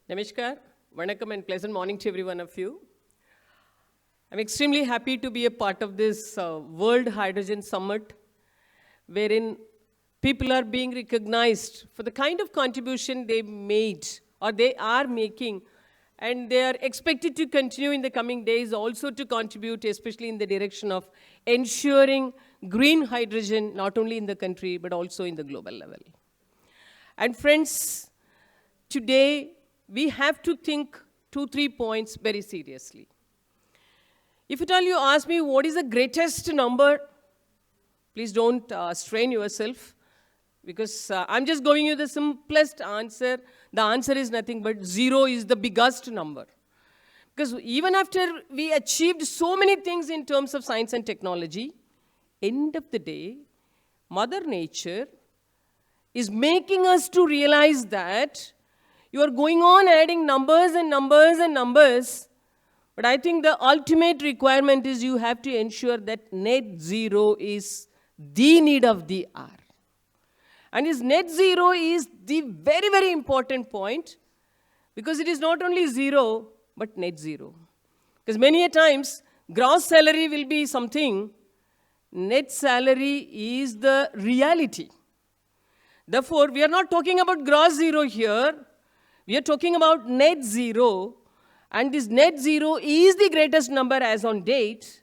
Namaskar, Vanakkam and pleasant morning to every one of you. I'm extremely happy to be a part of this World Hydrogen Summit, wherein people are being recognized for the kind of contribution they made or they are making, and they are expected to continue in the coming days also to contribute, especially in the direction of ensuring green hydrogen, not only in the country, but also in the global level. And friends, today, we have to think 2-3 points very seriously. If at all you ask me what is the greatest number, please don't strain yourself, because I'm just giving you the simplest answer. The answer is nothing but 0 is the biggest number. Because even after we achieved so many things in terms of science and technology, end of the day, Mother Nature is making us to realize that you are going on adding numbers and numbers and numbers, but I think the ultimate requirement is you have to ensure that net zero is the need of the hour. And this net zero is the very, very important point, because it is not only zero, but net zero. Because many a times, gross salary will be something, net salary is the reality. Therefore, we are not talking about gross zero here. We are talking about net zero, and this net zero is the greatest number as on date.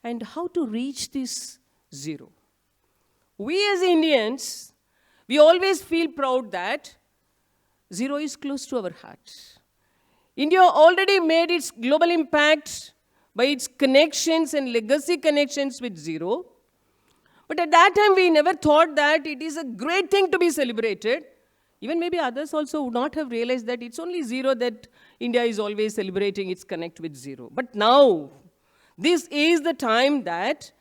And how to reach this zero? We as Indians, we always feel proud that zero is close to our heart. India already made its global impact by its connections and legacy connections with zero. But at that time, we never thought that it is a great thing to be celebrated. Even maybe others also would not have realized that it's only zero that India is always celebrating its connect with zero. But now, this is the time that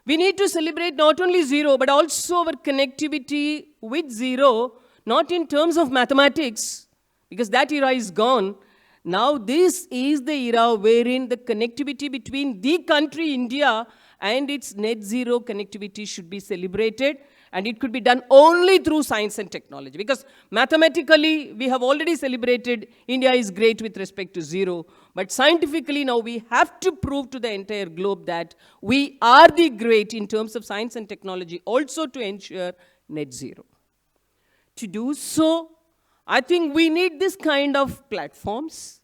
we need to celebrate not only zero, but also our connectivity with zero, not in terms of mathematics, because that era is gone. Now, this is the era wherein the connectivity between the country, India, and its net zero connectivity should be celebrated. And it could be done only through science and technology. Because mathematically, we have already celebrated India is great with respect to zero. But scientifically, now we have to prove to the entire globe that we are the great in terms of science and technology, also to ensure net zero. To do so, I think we need this kind of platforms,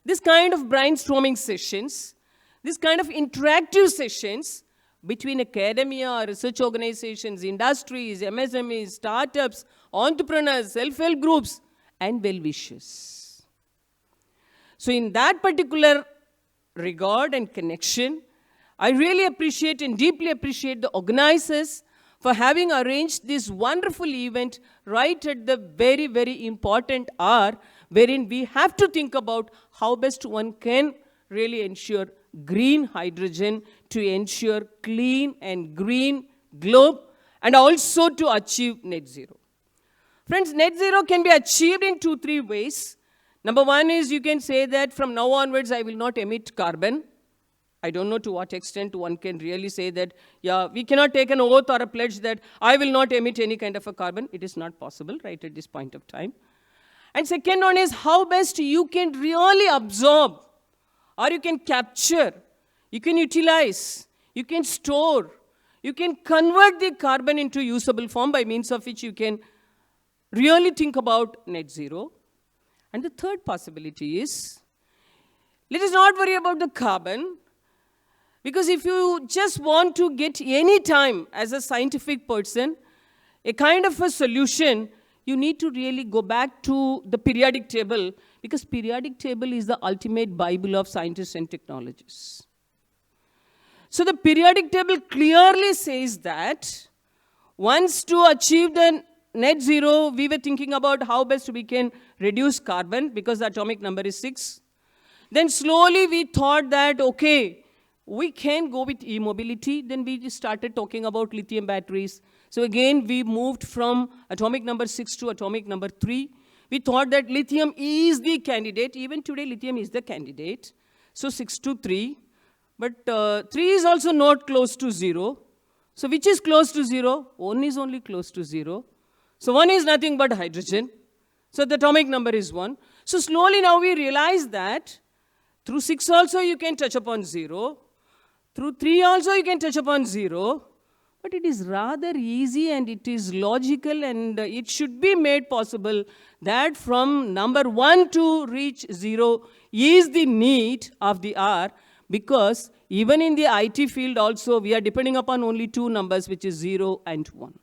this kind of brainstorming sessions, this kind of interactive sessions between academia, research organizations, industries, MSMEs, startups, entrepreneurs, self-help groups, and well-wishers. So in that particular regard and connection, I really appreciate and deeply appreciate the organizers for having arranged this wonderful event right at the very, very important hour, wherein we have to think about how best one can really ensure green hydrogen to ensure clean and green globe, and also to achieve net zero. Friends, net zero can be achieved in 2-3 ways. Number one is you can say that from now onwards I will not emit carbon. I don't know to what extent one can really say that, yeah, we cannot take an oath or a pledge that I will not emit any kind of a carbon. It is not possible right at this point of time. And second one is how best you can really absorb, or you can capture, you can utilize, you can store, you can convert the carbon into usable form, by means of which you can really think about net zero. And the third possibility is, let us not worry about the carbon, because if you just want to get any time as a scientific person, a kind of a solution, you need to really go back to the periodic table, because periodic table is the ultimate Bible of scientists and technologists. So the periodic table clearly says that once to achieve the net zero, we were thinking about how best we can reduce carbon, because the atomic number is 6. Then slowly we thought that, okay, we can go with e-mobility. Then we started talking about lithium batteries. So again, we moved from atomic number 6 to atomic number 3. We thought that lithium is the candidate. Even today, lithium is the candidate. So 6 to 3. But 3 is also not close to 0. So which is close to 0? 1 is only close to 0. So 1 is nothing but hydrogen. So the atomic number is 1. So slowly now we realize that through 6 also you can touch upon 0. Through 3 also you can touch upon 0. But it is rather easy and it is logical and it should be made possible that from number 1 to reach 0 is the need of the hour, because even in the IT field also we are depending upon only 2 numbers, which is 0 and 1.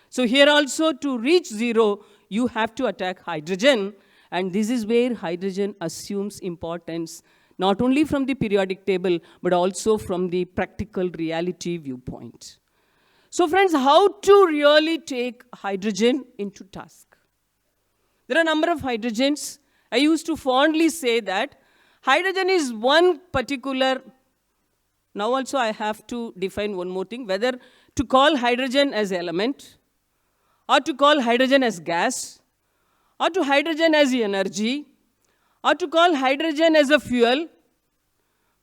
So here also to reach 0 you have to attack hydrogen, and this is where hydrogen assumes importance not only from the periodic table but also from the practical reality viewpoint. So friends, how to really take hydrogen into task? There are a number of hydrogens. I used to fondly say that hydrogen is one particular, now also I have to define one more thing, whether to call hydrogen as element, or to call hydrogen as gas, or to hydrogen as energy, or to call hydrogen as a fuel.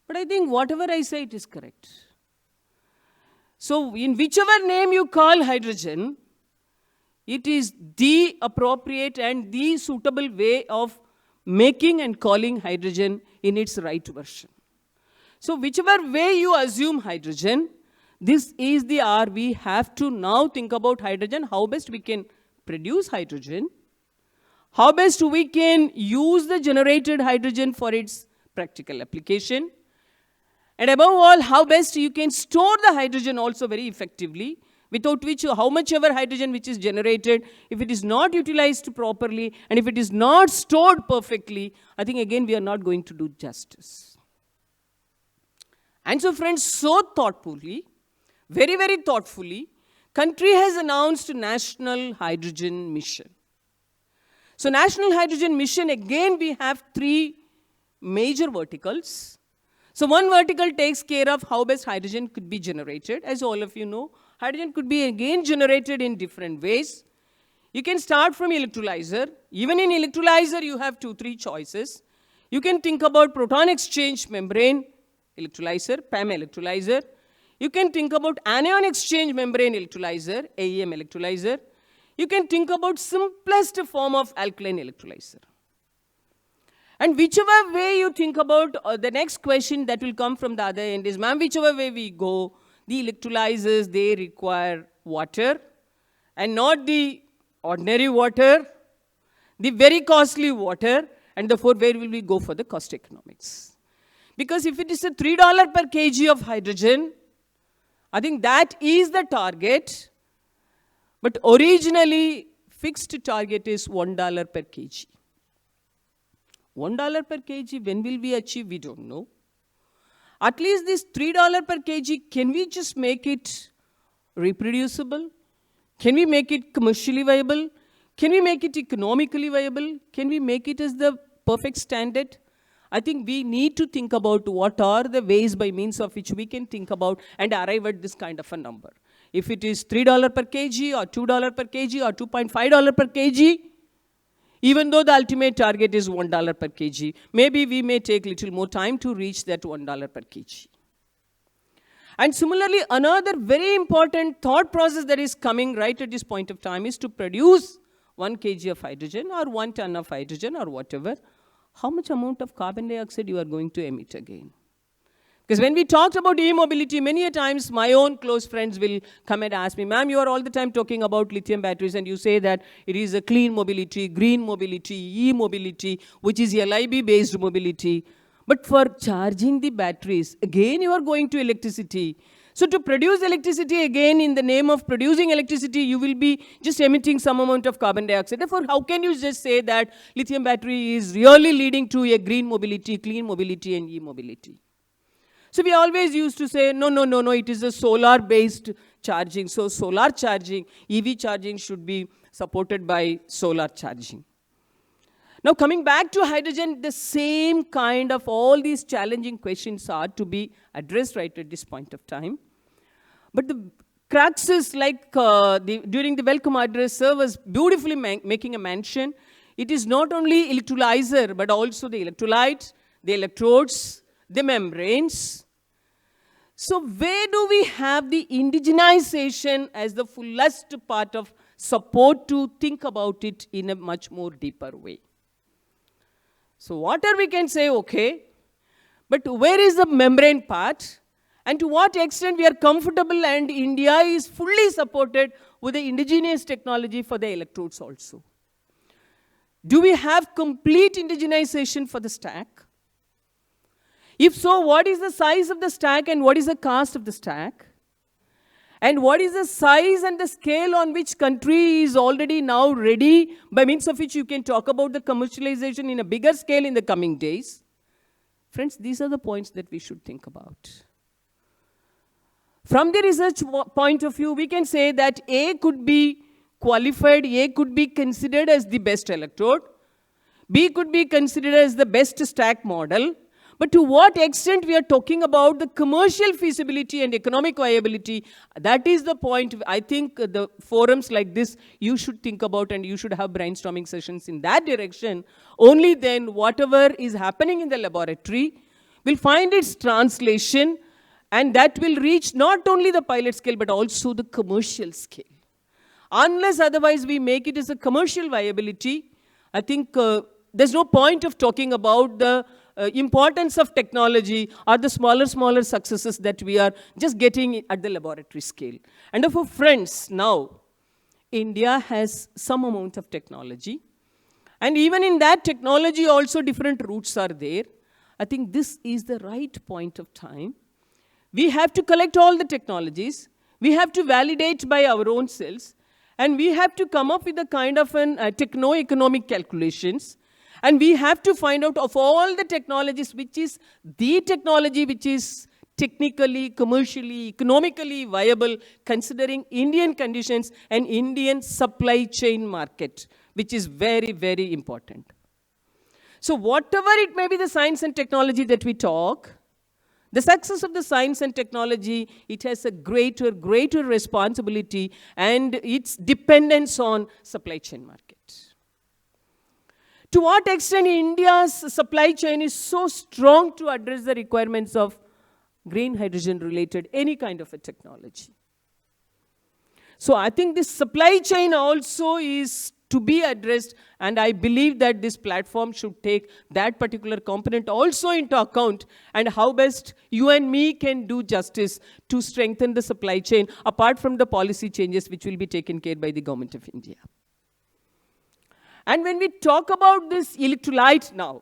But I think whatever I say, it is correct. So in whichever name you call hydrogen, it is the appropriate and the suitable way of making and calling hydrogen in its right version. So whichever way you assume hydrogen, this is the hour we have to now think about hydrogen, how best we can produce hydrogen, how best we can use the generated hydrogen for its practical application, and above all, how best you can store the hydrogen also very effectively, without which how much ever hydrogen which is generated, if it is not utilized properly and if it is not stored perfectly, I think again we are not going to do justice. And so friends, so thoughtfully, very, very thoughtfully, country has announced National Hydrogen Mission. So National Hydrogen Mission, again we have 3 major verticals. So one vertical takes care of how best hydrogen could be generated. As all of you know, hydrogen could be again generated in different ways. You can start from electrolyzer. Even in electrolyzer, you have 2-3 choices. You can think about proton exchange membrane electrolyzer, PEM electrolyzer. You can think about anion exchange membrane electrolyzer, AEM electrolyzer. You can think about simplest form of alkaline electrolyzer. And whichever way you think about, the next question that will come from the other end is, ma'am, whichever way we go, the electrolyzers, they require water, and not the ordinary water, the very costly water, and therefore where will we go for the cost economics? Because if it is a $3 per kg of hydrogen, I think that is the target, but originally fixed target is $1 per kg. $1 per kg, when will we achieve? We don't know. At least this $3 per kg, can we just make it reproducible? Can we make it commercially viable? Can we make it economically viable? Can we make it as the perfect standard? I think we need to think about what are the ways by means of which we can think about and arrive at this kind of a number. If it is $3 per kg or $2 per kg or $2.5 per kg, even though the ultimate target is $1 per kg, maybe we may take little more time to reach that $1 per kg. And similarly, another very important thought process that is coming right at this point of time is to produce 1 kg of hydrogen or 1 ton of hydrogen or whatever. How much amount of carbon dioxide you are going to emit again? Because when we talked about e-mobility, many a times my own close friends will come and ask me, ma'am, you are all the time talking about lithium batteries and you say that it is a clean mobility, green mobility, e-mobility, which is LIB-based mobility. But for charging the batteries, again you are going to electricity. So to produce electricity, again in the name of producing electricity, you will be just emitting some amount of carbon dioxide. Therefore, how can you just say that lithium battery is really leading to a green mobility, clean mobility and e-mobility? So we always used to say, no, it is a solar-based charging. So solar charging, EV charging should be supported by solar charging. Now coming back to hydrogen, the same kind of all these challenging questions are to be addressed right at this point of time. But the crux is like during the welcome address, sir was beautifully making a mention. It is not only electrolyzer, but also the electrolytes, the electrodes, the membranes. So where do we have the indigenization as the fullest part of support to think about it in a much more deeper way? So water we can say, okay, but where is the membrane part? And to what extent we are comfortable, and India is fully supported with the indigenous technology for the electrodes also. Do we have complete indigenization for the stack? If so, what is the size of the stack and what is the cost of the stack? And what is the size and the scale on which country is already now ready, by means of which you can talk about the commercialization in a bigger scale in the coming days? Friends, these are the points that we should think about. From the research point of view, we can say that A could be qualified, A could be considered as the best electrode, B could be considered as the best stack model, but to what extent we are talking about the commercial feasibility and economic viability, that is the point I think the forums like this you should think about, and you should have brainstorming sessions in that direction. Only then whatever is happening in the laboratory will find its translation, and that will reach not only the pilot scale but also the commercial scale. Unless otherwise we make it as a commercial viability, I think there's no point of talking about the importance of technology or the smaller successes that we are just getting at the laboratory scale. And therefore, friends, now India has some amount of technology. And even in that technology also different routes are there. I think this is the right point of time. We have to collect all the technologies. We have to validate by our own selves. And we have to come up with a kind of techno-economic calculations. And we have to find out of all the technologies, which is the technology which is technically, commercially, economically viable, considering Indian conditions and Indian supply chain market, which is very, very important. So whatever it may be the science and technology that we talk, the success of the science and technology, it has a greater responsibility and its dependence on supply chain market. To what extent India's supply chain is so strong to address the requirements of green hydrogen related any kind of a technology. So I think this supply chain also is to be addressed, and I believe that this platform should take that particular component also into account, and how best you and me can do justice to strengthen the supply chain apart from the policy changes which will be taken care by the Government of India. And when we talk about this electrolyte now,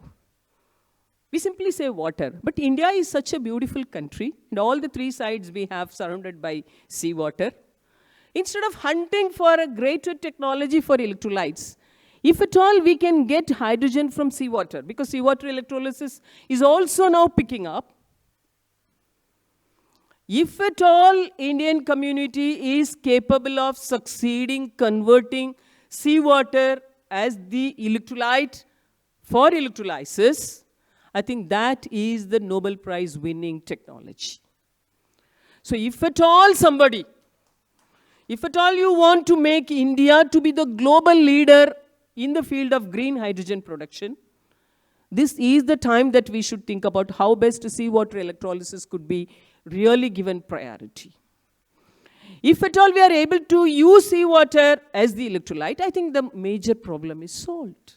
we simply say water. But India is such a beautiful country, and all the three sides we have surrounded by seawater. Instead of hunting for a greater technology for electrolytes, if at all we can get hydrogen from seawater, because seawater electrolysis is also now picking up. If at all Indian community is capable of succeeding converting seawater as the electrolyte for electrolysis, I think that is the Nobel Prize winning technology. So if at all you want to make India to be the global leader in the field of green hydrogen production, this is the time that we should think about how best seawater electrolysis could be really given priority. If at all we are able to use seawater as the electrolyte, I think the major problem is solved.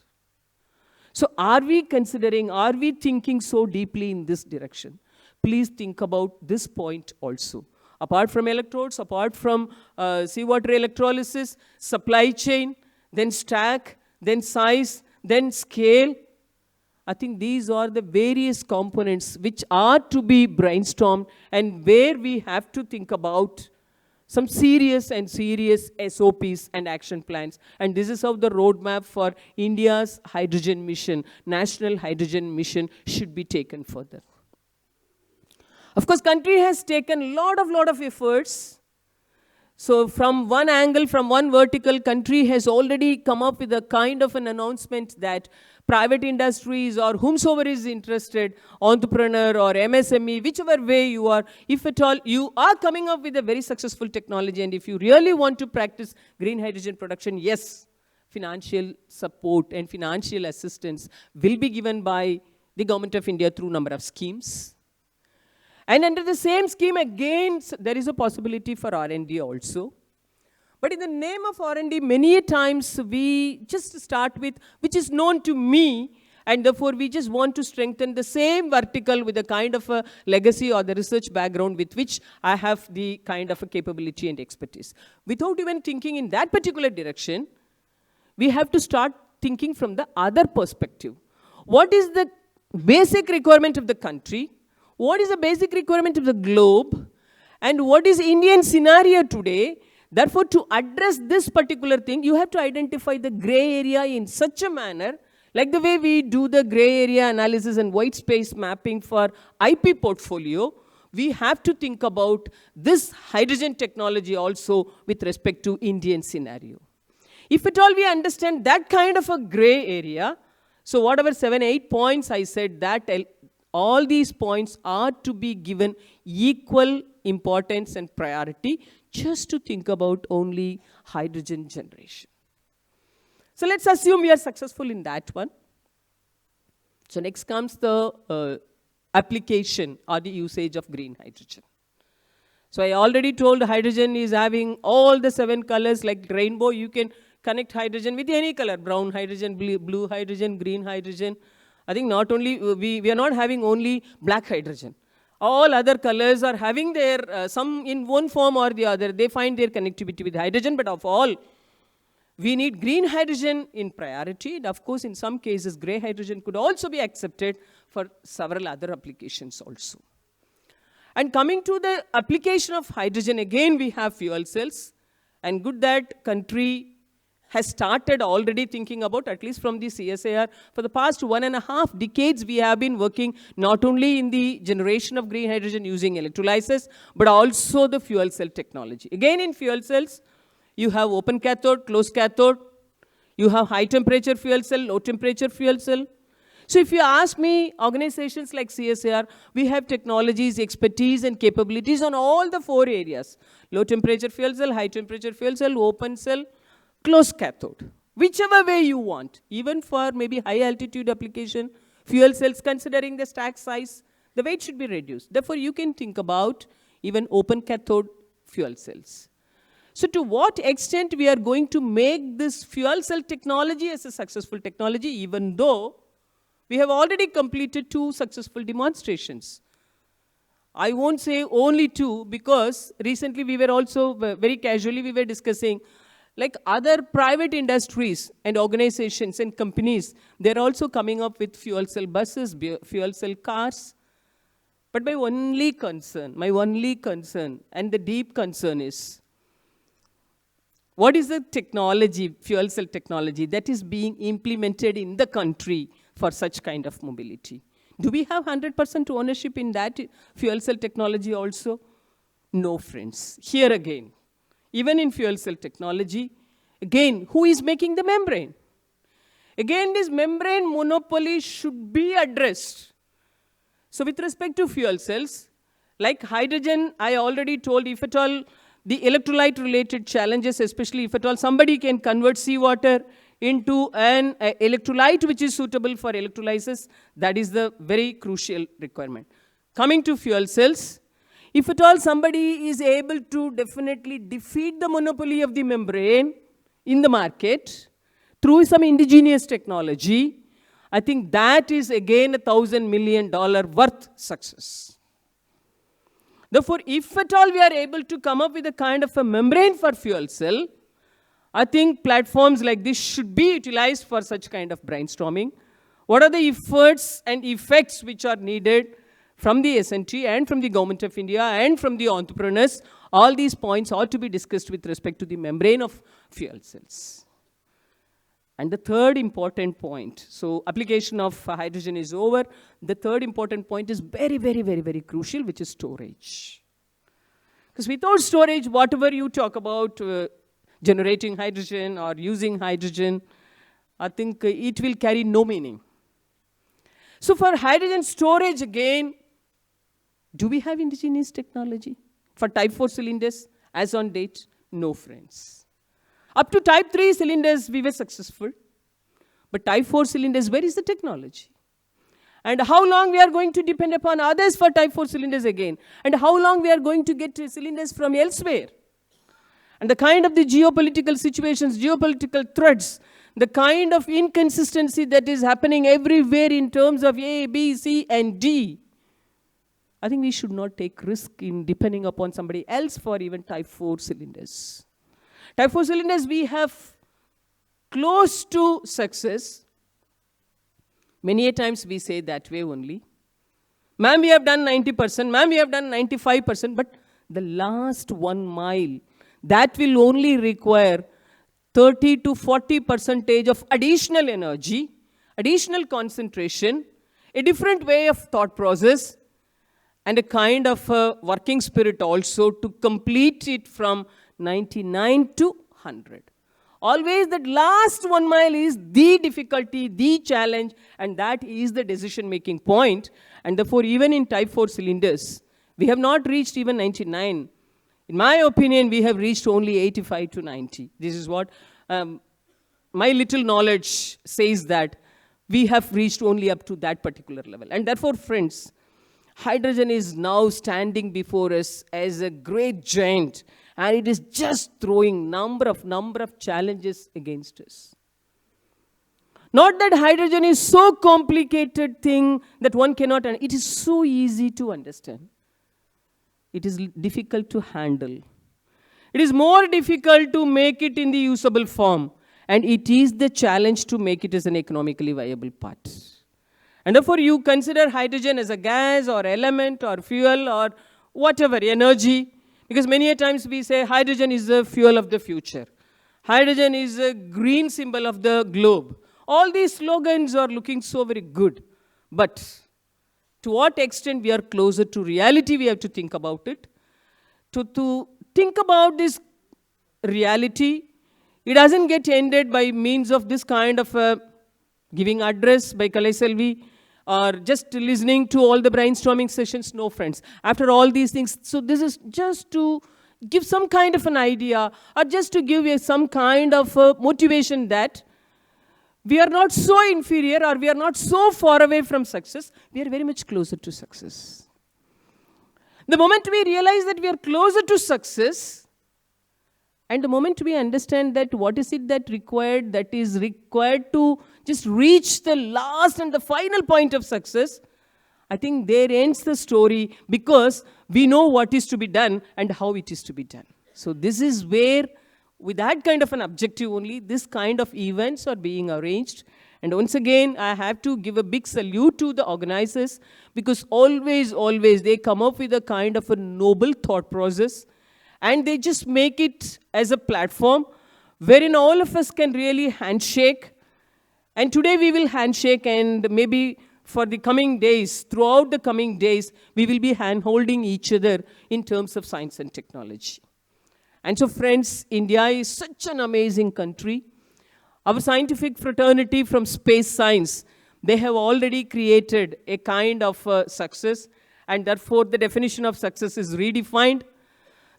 So are we thinking so deeply in this direction? Please think about this point also. Apart from electrodes, apart from seawater electrolysis, supply chain, then stack, then size, then scale, I think these are the various components which are to be brainstormed and where we have to think about some serious SOPs and action plans. And this is how the roadmap for India's hydrogen mission, national hydrogen mission, should be taken further. Of course, country has taken a lot of efforts. So from one angle, from one vertical, country has already come up with a kind of an announcement that private industries or whomsoever is interested, entrepreneur or MSME, whichever way you are, if at all you are coming up with a very successful technology, and if you really want to practice green hydrogen production, yes, financial support and financial assistance will be given by the Government of India through number of schemes. And under the same scheme, again, there is a possibility for R&D also. But in the name of R&D, many times we just start with, which is known to me And therefore, we just want to strengthen the same vertical with the kind of a legacy or the research background with which I have the kind of a capability and expertise. Without even thinking in that particular direction, we have to start thinking from the other perspective. What is the basic requirement of the country? What is the basic requirement of the globe? And what is Indian scenario today? Therefore, to address this particular thing, you have to identify the gray area in such a manner, like the way we do the gray area analysis and white space mapping for IP portfolio. We have to think about this hydrogen technology also with respect to Indian scenario. If at all we understand that kind of a gray area, so whatever 7, 8 points I said, that all these points are to be given equal importance and priority just to think about only hydrogen generation. So let's assume we are successful in that one. So next comes the application or the usage of green hydrogen. So I already told hydrogen is having all the 7 colors like rainbow. You can connect hydrogen with any color, brown hydrogen, blue hydrogen, green hydrogen. I think not only, we are not having only black hydrogen. All other colors are having their, some in one form or the other, they find their connectivity with hydrogen, but of all, we need green hydrogen in priority. And of course, in some cases, gray hydrogen could also be accepted for several other applications also. And coming to the application of hydrogen, again, we have fuel cells. And good that country has started already thinking about, at least from the CSIR, for the past 1.5 decades, we have been working not only in the generation of green hydrogen using electrolysis, but also the fuel cell technology. Again, in fuel cells, you have open cathode, closed cathode, you have high temperature fuel cell, low temperature fuel cell. So if you ask me, organizations like CSIR, we have technologies, expertise, and capabilities on all the 4 areas. Low temperature fuel cell, high temperature fuel cell, open cell, closed cathode, whichever way you want. Even for maybe high altitude application, fuel cells, considering the stack size, the weight should be reduced. Therefore, you can think about even open cathode fuel cells. So to what extent we are going to make this fuel cell technology as a successful technology, even though we have already completed 2 successful demonstrations. I won't say only 2, because recently we were also, very casually we were discussing, like other private industries and organizations and companies, they're also coming up with fuel cell buses, fuel cell cars. But my only concern, and the deep concern is, what is the technology, fuel cell technology, that is being implemented in the country for such kind of mobility? Do we have 100% ownership in that fuel cell technology also? No, friends. Here again, even in fuel cell technology, again, who is making the membrane? Again, this membrane monopoly should be addressed. So with respect to fuel cells, like hydrogen, I already told, if at all the electrolyte related challenges, especially if at all somebody can convert seawater into an electrolyte which is suitable for electrolysis, that is the very crucial requirement. Coming to fuel cells, if at all somebody is able to definitely defeat the monopoly of the membrane in the market through some indigenous technology, I think that is again $1,000 million worth success. Therefore, if at all we are able to come up with a kind of a membrane for fuel cell, I think platforms like this should be utilized for such kind of brainstorming. What are the efforts and effects which are needed from the S&T and from the Government of India and from the entrepreneurs? All these points ought to be discussed with respect to the membrane of fuel cells. And the third important point, so application of hydrogen is over. The third important point is very, very, very, very crucial, which is storage. Because without storage, whatever you talk about generating hydrogen or using hydrogen, I think it will carry no meaning. So for hydrogen storage again, do we have indigenous technology? For type 4 cylinders, as on date, no, friends. Up to type 3 cylinders, we were successful. But type 4 cylinders, where is the technology? And how long we are going to depend upon others for type 4 cylinders again? And how long we are going to get cylinders from elsewhere? And the kind of the geopolitical situations, geopolitical threats, the kind of inconsistency that is happening everywhere in terms of A, B, C, and D, I think we should not take risk in depending upon somebody else for even type 4 cylinders. Type 4 cylinders, we have close to success. Many a times we say that way only. Ma'am, we have done 90%. Ma'am, we have done 95%. But the last 1 mile, that will only require 30 to 40% of additional energy, additional concentration, a different way of thought process, and a kind of working spirit also to complete it from 99 to 100. Always that last 1 mile is the difficulty, the challenge, and that is the decision-making point. And therefore, even in type 4 cylinders, we have not reached even 99. In my opinion, we have reached only 85 to 90. This is what my little knowledge says, that we have reached only up to that particular level. And therefore, friends, hydrogen is now standing before us as a great giant, and it is just throwing number of challenges against us. Not that hydrogen is so complicated thing that one cannot, it is so easy to understand. It is difficult to handle. It is more difficult to make it in the usable form, and it is the challenge to make it as an economically viable part. And therefore, you consider hydrogen as a gas or element or fuel or whatever, energy, because many a times we say hydrogen is the fuel of the future. Hydrogen is a green symbol of the globe. All these slogans are looking so very good. But to what extent we are closer to reality, we have to think about it. To think about this reality, it doesn't get ended by means of this kind of giving address by Kalaiselvi, or just listening to all the brainstorming sessions. No, friends. After all these things, so this is just to give some kind of an idea, or just to give you some kind of motivation that we are not so inferior, or we are not so far away from success. We are very much closer to success. The moment we realize that we are closer to success, and the moment we understand that what is it that is required to just reach the last and the final point of success, I think there ends the story, because we know what is to be done and how it is to be done. So this is where, with that kind of an objective only, this kind of events are being arranged. And once again, I have to give a big salute to the organizers, because always they come up with a kind of a noble thought process, and they just make it as a platform wherein all of us can really handshake. And today we will handshake, and maybe for the coming days, throughout the coming days, we will be hand-holding each other in terms of science and technology. And so, friends, India is such an amazing country. Our scientific fraternity from space science, they have already created a kind of success, and therefore the definition of success is redefined.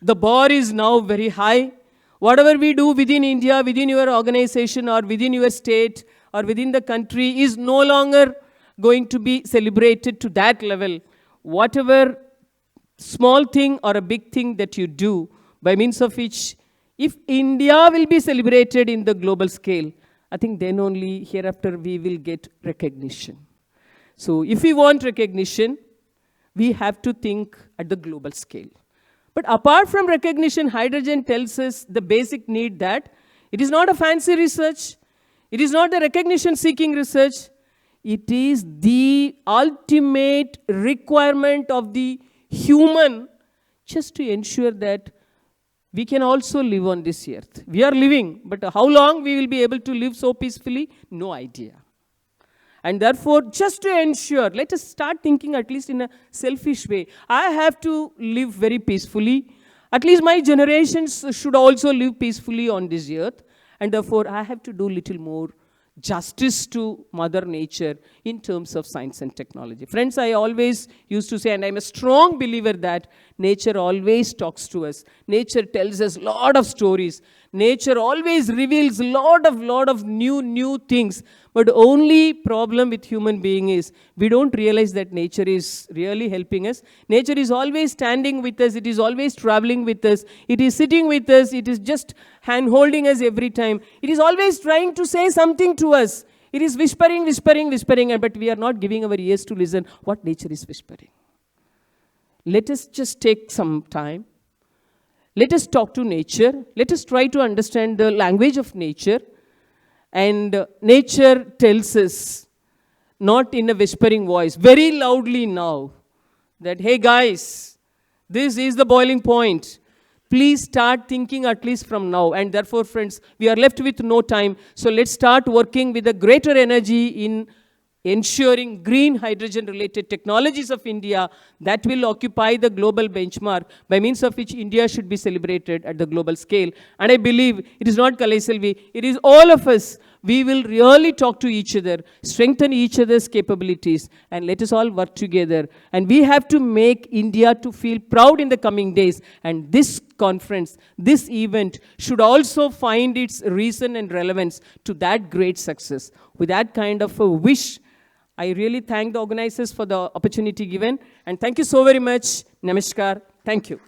The bar is now very high. Whatever we do within India, within your organization, or within your state, or within the country, is no longer going to be celebrated to that level. Whatever small thing or a big thing that you do, by means of which, if India will be celebrated in the global scale, I think then only hereafter we will get recognition. So if we want recognition, we have to think at the global scale. But apart from recognition, hydrogen tells us the basic need that it is not a fancy research, it is not a recognition-seeking research, it is the ultimate requirement of the human, just to ensure that we can also live on this earth. We are living, but how long we will be able to live so peacefully? No idea. And therefore, just to ensure, let us start thinking at least in a selfish way. I have to live very peacefully. At least my generations should also live peacefully on this earth. And therefore, I have to do little more justice to Mother Nature in terms of science and technology. Friends, I always used to say, and I'm a strong believer that nature always talks to us. Nature tells us a lot of stories. Nature always reveals lot of new things. But only problem with human being is we don't realize that nature is really helping us. Nature is always standing with us. It is always traveling with us. It is sitting with us. It is just hand holding us every time. It is always trying to say something to us. It is whispering, but we are not giving our ears to listen what nature is whispering. Let us just take some time. Let us talk to nature. Let us try to understand the language of nature. And nature tells us, not in a whispering voice, very loudly now, that, hey guys, this is the boiling point. Please start thinking at least from now. And therefore, friends, we are left with no time. So let's start working with a greater energy in ensuring green hydrogen-related technologies of India that will occupy the global benchmark, by means of which India should be celebrated at the global scale. And I believe it is not Kalaiselvi, it is all of us. We will really talk to each other, strengthen each other's capabilities, and let us all work together. And we have to make India to feel proud in the coming days. And this conference, this event, should also find its reason and relevance to that great success. With that kind of a wish, I really thank the organizers for the opportunity given. And thank you so very much. Namaskar. Thank you.